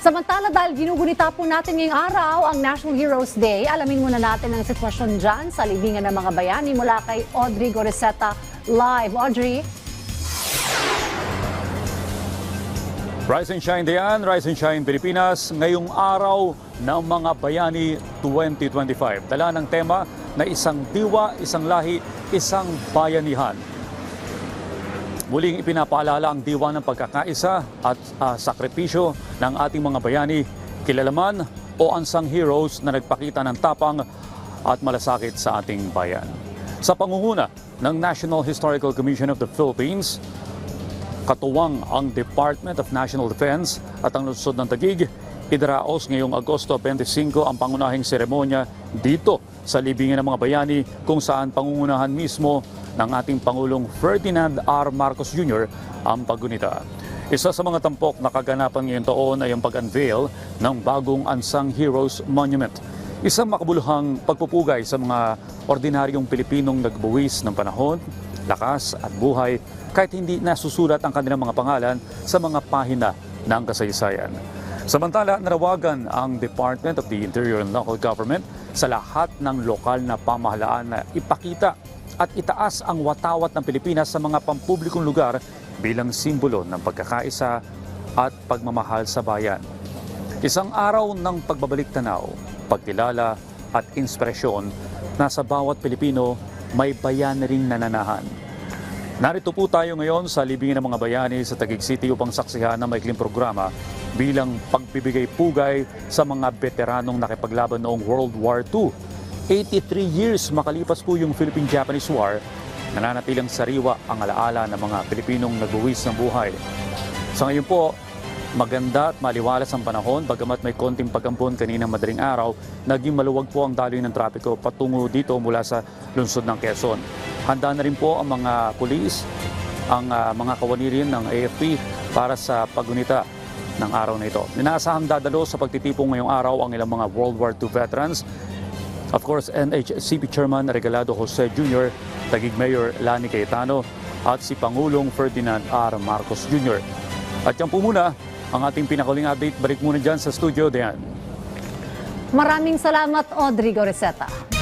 Samantala dahil ginugunita po natin ngayong araw ang National Heroes Day, alamin muna natin ang sitwasyon dyan sa libingan ng mga bayani mula kay Audrey Goreseta live. Audrey? Rise and Shine Dayan, Rise and Shine Pilipinas, ngayong araw ng mga bayani 2025. Dala ng tema na isang diwa, isang lahi, isang bayanihan. Muling ipinapaalala ang diwa ng pagkakaisa at sakripisyo ng ating mga bayani, kilalaman o unsung heroes na nagpakita ng tapang at malasakit sa ating bayan. Sa pangunguna ng National Historical Commission of the Philippines, katuwang ang Department of National Defense at ang lungsod ng Taguig, idaraos ngayong Agosto 25 ang pangunahing seremonya dito sa libingan ng mga bayani kung saan pangungunahan mismo ng ating Pangulong Ferdinand R. Marcos Jr. ang paggunita. Isa sa mga tampok na kaganapan ngayong taon ay ang pag-unveil ng bagong Unsung Heroes Monument. Isang makabuluhang pagpupugay sa mga ordinaryong Pilipinong nagbuwis ng panahon, lakas at buhay kahit hindi nasusulat ang kanilang mga pangalan sa mga pahina ng kasaysayan. Samantala, nanawagan ang Department of the Interior and Local Government sa lahat ng lokal na pamahalaan na ipakita at itaas ang watawat ng Pilipinas sa mga pampublikong lugar bilang simbolo ng pagkakaisa at pagmamahal sa bayan. Isang araw ng pagbabalik tanaw, pagkilala at inspirasyon na sa bawat Pilipino may bayan ring nananahan. Narito po tayo ngayon sa libingan ng mga bayani sa Taguig City upang saksihan ng maikling programa bilang pagbibigay pugay sa mga veteranong nakipaglaban noong World War II. 83 years makalipas po yung Philippine-Japanese War, nananatilang sariwa ang alaala ng mga Pilipinong nagbuwis ng buhay. Sa ngayon po, maganda at maliwalas ang panahon, bagamat may konting pag-ampon kaninang madaling araw, naging maluwag po ang daloy ng trapiko patungo dito mula sa lungsod ng Quezon. Handa na rin po ang mga pulis, ang mga kawani rin ng AFP para sa paggunita ng araw na ito. Inaasahang dadalo sa pagtitipong ngayong araw ang ilang mga World War II veterans. Of course, NHCP Chairman Regalado Jose Jr., Taguig Mayor Lani Cayetano at si Pangulong Ferdinand R. Marcos Jr. At yan po muna ang ating pinakaling update. Balik muna dyan sa studio, Dayan. Maraming salamat, Audrey Goreseta.